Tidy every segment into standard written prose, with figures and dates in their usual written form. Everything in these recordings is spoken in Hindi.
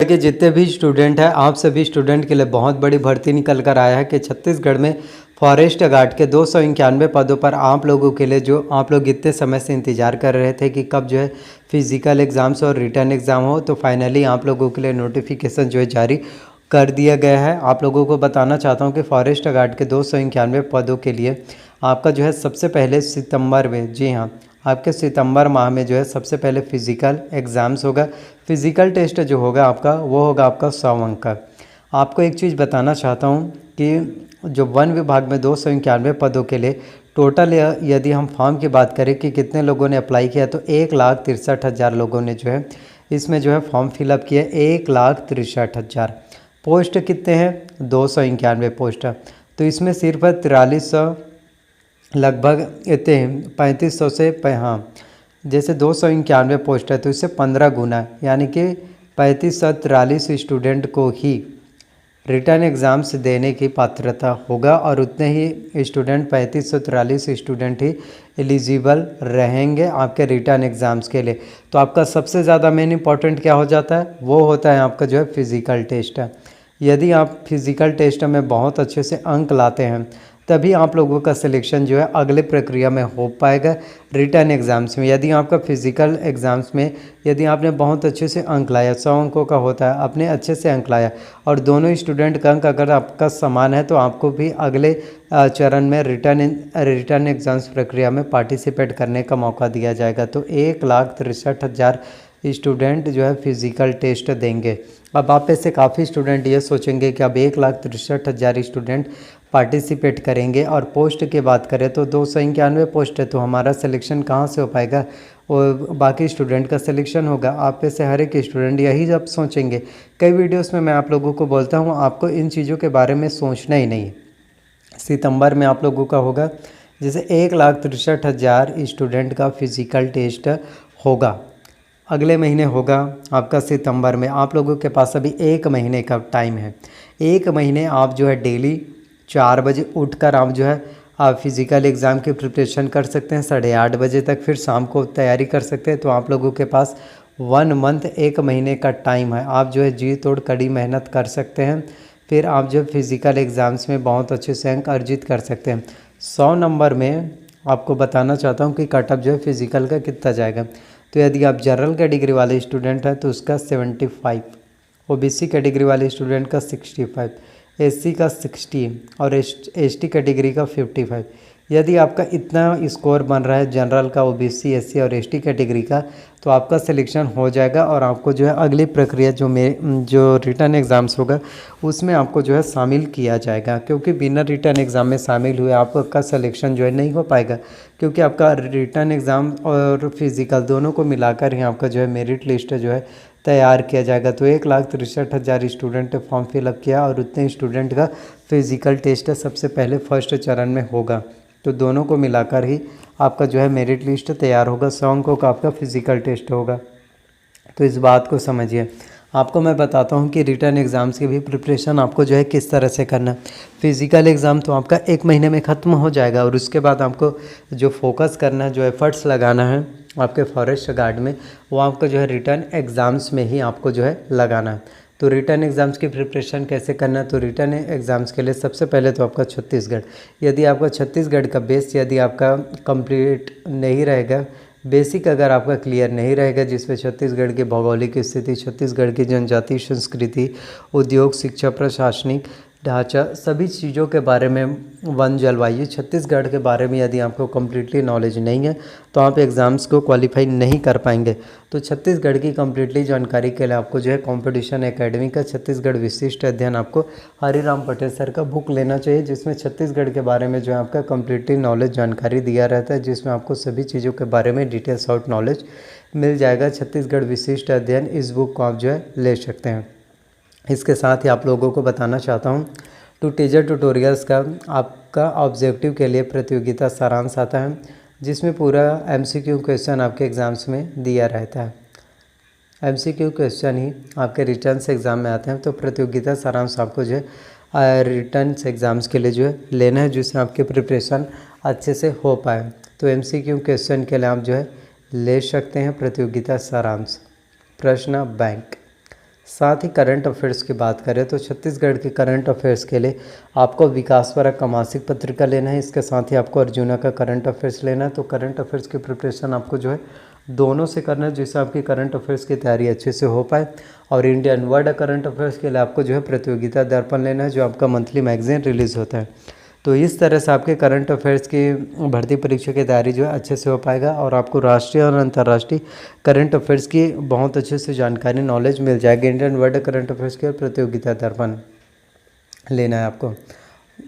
के जितने भी स्टूडेंट हैं, आप सभी स्टूडेंट के लिए बहुत बड़ी भर्ती निकल कर आया है कि छत्तीसगढ़ में फॉरेस्ट गार्ड के 291 पदों पर आप लोगों के लिए, जो आप लोग इतने समय से इंतज़ार कर रहे थे कि कब जो है फिज़िकल एग्ज़ाम्स और रिटर्न एग्ज़ाम हो, तो फाइनली आप लोगों के लिए नोटिफिकेशन जो है जारी कर दिया गया है। आप लोगों को बताना चाहता हूँ कि फॉरेस्ट गार्ड के 291 पदों के लिए आपका जो है सबसे पहले सितंबर में, जी हाँ, आपके सितंबर माह में जो है सबसे पहले फ़िज़िकल एग्ज़ाम्स होगा। फ़िज़िकल टेस्ट जो होगा आपका, वो होगा आपका 100 अंक का। आपको एक चीज़ बताना चाहता हूँ कि जो वन विभाग में 291 पदों के लिए टोटल यदि हम फॉर्म की बात करें कि कितने लोगों ने अप्लाई किया, तो 1,63,000 लोगों ने जो है इसमें जो है फॉर्म फिलअप किया। 1,63,000 पोस्ट कितने हैं? 291 पोस्ट। तो इसमें सिर्फ 4300 लगभग इतने 3500 से हाँ, जैसे 291 पोस्ट है तो इससे 15 गुना, यानी कि 3543 स्टूडेंट को ही रिटर्न एग्ज़ाम्स देने की पात्रता होगा और उतने ही स्टूडेंट 3543 स्टूडेंट ही एलिजिबल रहेंगे आपके रिटर्न एग्ज़ाम्स के लिए। तो आपका सबसे ज़्यादा मेन इंपॉर्टेंट क्या हो जाता है? वो होता है आपका जो है फ़िज़िकल टेस्ट। यदि आप फिज़िकल टेस्ट में बहुत अच्छे से अंक लाते हैं, तभी आप लोगों का सिलेक्शन जो है अगले प्रक्रिया में हो पाएगा रिटर्न एग्ज़ाम्स में। यदि आपका फिज़िकल एग्ज़ाम्स में यदि आपने बहुत अच्छे से अंक लाया, 100 अंकों का होता है, आपने अच्छे से अंक लाया और दोनों स्टूडेंट का अंक अगर आपका समान है, तो आपको भी अगले चरण में रिटर्न एग्ज़ाम्स प्रक्रिया में पार्टिसिपेट करने का मौका दिया जाएगा। तो 1,63,000 स्टूडेंट जो है फिज़िकल टेस्ट देंगे। अब आप में से काफ़ी स्टूडेंट ये सोचेंगे कि अब 1,63,000 स्टूडेंट पार्टिसिपेट करेंगे और पोस्ट की बात करें तो 291 पोस्ट है, तो हमारा सिलेक्शन कहाँ से हो पाएगा? और बाकी स्टूडेंट का सिलेक्शन होगा। आप में से हर एक स्टूडेंट यही जब सोचेंगे। कई वीडियोस में मैं आप लोगों को बोलता हूँ, आपको इन चीज़ों के बारे में सोचना ही नहीं है। सितंबर में आप लोगों का होगा, जैसे 1,63,000 स्टूडेंट का फिज़िकल टेस्ट होगा, अगले महीने होगा आपका सितंबर में। आप लोगों के पास अभी 1 महीने का टाइम है। 1 महीने आप जो है डेली 4 बजे उठकर आप जो है आप फिज़िकल एग्ज़ाम की प्रिपरेशन कर सकते हैं 8:30 बजे तक, फिर शाम को तैयारी कर सकते हैं। तो आप लोगों के पास 1 मंथ 1 महीने का टाइम है। आप जो है जी तोड़ कड़ी मेहनत कर सकते हैं, फिर आप जो फिज़िकल एग्ज़ाम्स में बहुत अच्छे से अंक अर्जित कर सकते हैं। 100 नंबर में आपको बताना चाहता हूँ कि कट ऑफ जो है फिज़िकल का कितना जाएगा। तो यदि आप जनरल कैटेगरी वाले स्टूडेंट हैं तो उसका 75, ओबीसी कैटेगरी वाले स्टूडेंट का 65, एससी का 60 और एसटी कैटेगरी का 55। यदि आपका इतना स्कोर बन रहा है जनरल का, ओबीसी, एससी और एसटी कैटेगरी का, तो आपका सिलेक्शन हो जाएगा और आपको जो है अगली प्रक्रिया जो रिटर्न एग्ज़ाम्स होगा उसमें आपको जो है शामिल किया जाएगा। क्योंकि बिना रिटर्न एग्ज़ाम में शामिल हुए आपका सिलेक्शन जो है नहीं हो पाएगा, क्योंकि आपका रिटर्न एग्ज़ाम और फिज़िकल दोनों को मिलाकर ही आपका जो है मेरिट लिस्ट जो है तैयार किया जाएगा। तो 1,63,000 स्टूडेंट ने फॉर्म फिलअप किया और उतने स्टूडेंट का फिज़िकल टेस्ट सबसे पहले फर्स्ट चरण में होगा। तो दोनों को मिलाकर ही आपका जो है मेरिट लिस्ट तैयार होगा। 100 अंकों का आपका फिज़िकल टेस्ट होगा। तो इस बात को समझिए। आपको मैं बताता हूँ कि रिटर्न एग्ज़ाम्स की भी प्रिपरेशन आपको जो है किस तरह से करना। फिज़िकल एग्ज़ाम तो आपका 1 महीने में ख़त्म हो जाएगा और उसके बाद आपको जो फोकस करना है, जो एफ़र्ट्स लगाना है आपके फॉरेस्ट गार्ड में, वो आपको जो है रिटर्न एग्ज़ाम्स में ही आपको जो है लगाना है। तो रिटर्न एग्ज़ाम्स की प्रिपरेशन कैसे करना है? तो रिटर्न एग्ज़ाम्स के लिए सबसे पहले तो आपका छत्तीसगढ़, यदि आपका छत्तीसगढ़ का बेस यदि आपका कंप्लीट नहीं रहेगा, बेसिक अगर आपका क्लियर नहीं रहेगा, जिसमें छत्तीसगढ़ की भौगोलिक स्थिति, छत्तीसगढ़ की जनजातीय संस्कृति, उद्योग, शिक्षा, प्रशासनिक ढांचा, सभी चीज़ों के बारे में, वन जलवायु, छत्तीसगढ़ के बारे में यदि आपको कम्प्लीटली नॉलेज नहीं है, तो आप एग्ज़ाम्स को क्वालिफाई नहीं कर पाएंगे। तो छत्तीसगढ़ की कम्प्लीटली जानकारी के लिए आपको जो है कॉम्पिटिशन एकेडमी का छत्तीसगढ़ विशिष्ट अध्ययन आपको हरिराम पटेल सर का बुक लेना चाहिए, जिसमें छत्तीसगढ़ के बारे में जो है आपका कम्प्लीटली नॉलेज जानकारी दिया रहता है, जिसमें आपको सभी चीज़ों के बारे में डिटेल्स आउट नॉलेज मिल जाएगा। छत्तीसगढ़ विशिष्ट अध्ययन, इस बुक को आप जो है ले सकते हैं। इसके साथ ही आप लोगों को बताना चाहता हूँ, टू टीचर ट्यूटोरियल्स का आपका ऑब्जेक्टिव के लिए प्रतियोगिता सारांश आता है, जिसमें पूरा एमसीक्यू क्वेश्चन आपके एग्ज़ाम्स में दिया रहता है। एमसीक्यू क्वेश्चन ही आपके रिटर्न्स एग्ज़ाम में आते हैं। तो प्रतियोगिता सारांश आपको जो है रिटर्न्स एग्ज़ाम्स के लिए जो है लेना है, जिससे आपकी प्रिपरेशन अच्छे से हो पाए। तो एमसीक्यू क्वेश्चन के लिए आप जो है ले सकते हैं प्रतियोगिता सारांश। प्रश्न बैंक, साथ ही करंट अफेयर्स की बात करें तो छत्तीसगढ़ के करंट अफेयर्स के लिए आपको विकास परक का मासिक पत्रिका लेना है। इसके साथ ही आपको अर्जुना का करंट अफेयर्स लेना है। तो करंट अफेयर्स की प्रिपरेशन आपको जो है दोनों से करना है, जिससे आपकी करंट अफेयर्स की तैयारी अच्छे से हो पाए। और इंडियन वर्ल्ड करंट अफेयर्स के लिए आपको जो है प्रतियोगिता दर्पण लेना है, जो आपका मंथली मैगजीन रिलीज़ होता है। तो इस तरह से आपके करंट अफेयर्स की भर्ती परीक्षा की तैयारी जो है अच्छे से हो पाएगा और आपको राष्ट्रीय और अंतर्राष्ट्रीय करंट अफेयर्स की बहुत अच्छे से जानकारी नॉलेज मिल जाएगी। इंडियन वर्ल्ड करंट अफेयर्स के प्रतियोगिता दर्पण लेना है आपको।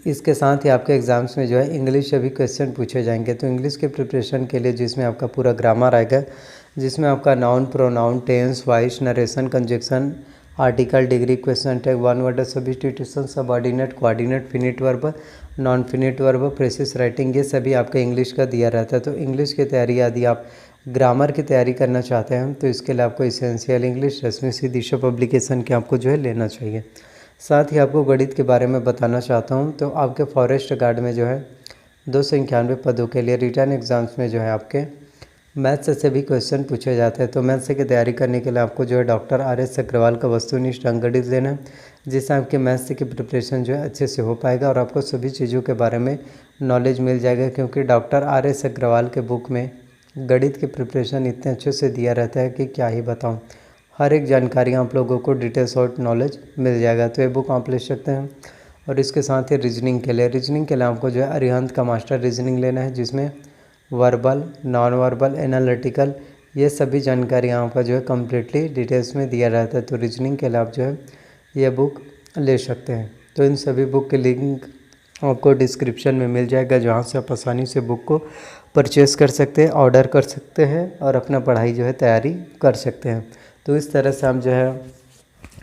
इसके साथ ही आपके एग्ज़ाम्स में जो है इंग्लिश से भी क्वेश्चन पूछे जाएंगे। तो इंग्लिश के प्रिपरेशन के लिए जिसमें आपका पूरा ग्रामर आएगा, जिसमें आपका noun, pronoun, tense, voice, narration, conjunction, article, degree, question tag, one word substitution, subordinate, coordinate, finite verb, non finite verb, precis writing, ये सभी आपका इंग्लिश का दिया रहता है। तो इंग्लिश की तैयारी यदि आप ग्रामर की तैयारी करना चाहते हैं तो इसके लिए आपको इसेंशियल इंग्लिश रश्मि सी दिशा पब्लिकेशन के आपको जो है लेना चाहिए। साथ ही आपको गणित के बारे में बताना चाहता हूँ। तो आपके फॉरेस्ट गार्ड में जो है 291 पदों के लिए रिटर्न एग्ज़ाम्स में जो है आपके मैथ्स से भी क्वेश्चन पूछे जाते हैं। तो मैथ्स की तैयारी करने के लिए आपको जो है डॉक्टर RS अग्रवाल का वस्तुनिष्ठ अंक गणित लेना है, जिससे आपके मैथ्स की प्रिपरेशन जो है अच्छे से हो पाएगा और आपको सभी चीज़ों के बारे में नॉलेज मिल जाएगा। क्योंकि डॉक्टर RS अग्रवाल के बुक में गणित की प्रिपरेशन इतने अच्छे से दिया रहता है कि क्या ही बताऊँ। हर एक जानकारी आप लोगों को डिटेल्स और नॉलेज मिल जाएगा। तो ये बुक आप ले सकते हैं। और इसके साथ ही रीजनिंग के लिए आपको जो है अरिहंत का मास्टर रीजनिंग लेना है, जिसमें वर्बल, नॉन वर्बल, एनालिटिकल, ये सभी जानकारी यहाँ पर जो है कम्प्लीटली डिटेल्स में दिया रहता है। तो रीजनिंग के लिए आप जो है ये बुक ले सकते हैं। तो इन सभी बुक के लिंक आपको डिस्क्रिप्शन में मिल जाएगा, जहाँ से आप आसानी से बुक को परचेज़ कर सकते हैं, ऑर्डर कर सकते हैं और अपना पढ़ाई जो है तैयारी कर सकते हैं। तो इस तरह से हम जो है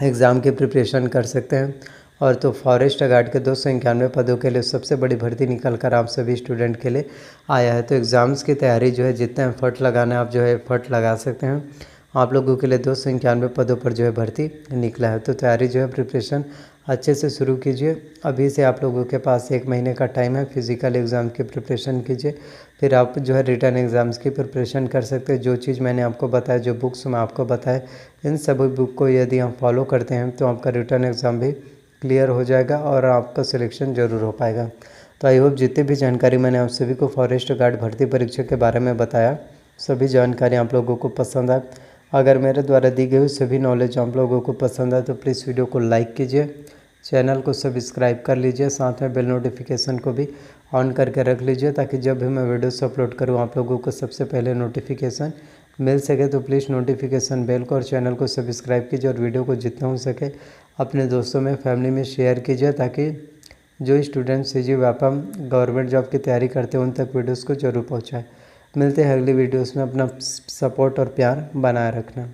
एग्ज़ाम की प्रिपरेशन कर सकते हैं। और तो फॉरेस्ट गार्ड के 291 पदों के लिए सबसे बड़ी भर्ती निकल कर आप सभी स्टूडेंट के लिए आया है। तो एग्ज़ाम्स की तैयारी जो है जितना एफर्ट लगाना है आप जो है एफर्ट लगा सकते हैं। आप लोगों के लिए 291 पदों पर जो है भर्ती निकला है। तो तैयारी जो है प्रिपरेशन अच्छे से शुरू कीजिए। अभी से आप लोगों के पास 1 महीने का टाइम है। फिज़िकल एग्ज़ाम की प्रिपरेशन कीजिए, फिर आप जो है रिटर्न एग्ज़ाम्स की प्रिपरेशन कर सकते हैं। जो चीज़ मैंने आपको बताया, जो बुक्स मैं आपको बताए, इन सभी बुक को यदि आप फॉलो करते हैं तो आपका रिटर्न एग्ज़ाम भी क्लियर हो जाएगा और आपका सिलेक्शन ज़रूर हो पाएगा। तो आई होप जितनी भी जानकारी मैंने आप सभी को फॉरेस्ट गार्ड भर्ती परीक्षा के बारे में बताया, सभी जानकारी आप लोगों को पसंद आए। अगर मेरे द्वारा दी गई सभी नॉलेज आप लोगों को पसंद आए तो प्लीज़ वीडियो को लाइक कीजिए, चैनल को सब्सक्राइब कर लीजिए, साथ में बेल नोटिफिकेशन को भी ऑन करके रख लीजिए, ताकि जब भी मैं वीडियोस अपलोड करूँ आप लोगों को सबसे पहले नोटिफिकेशन मिल सके। तो प्लीज़ नोटिफिकेशन बेल को और चैनल को सब्सक्राइब कीजिए और वीडियो को जितना हो सके अपने दोस्तों में, फैमिली में शेयर कीजिए, ताकि जो student CG Vyapam government job की तैयारी करते हैं उन तक वीडियोस को जरूर पहुंचाएं। मिलते हैं अगली वीडियोस में। अपना सपोर्ट और प्यार बनाए रखना।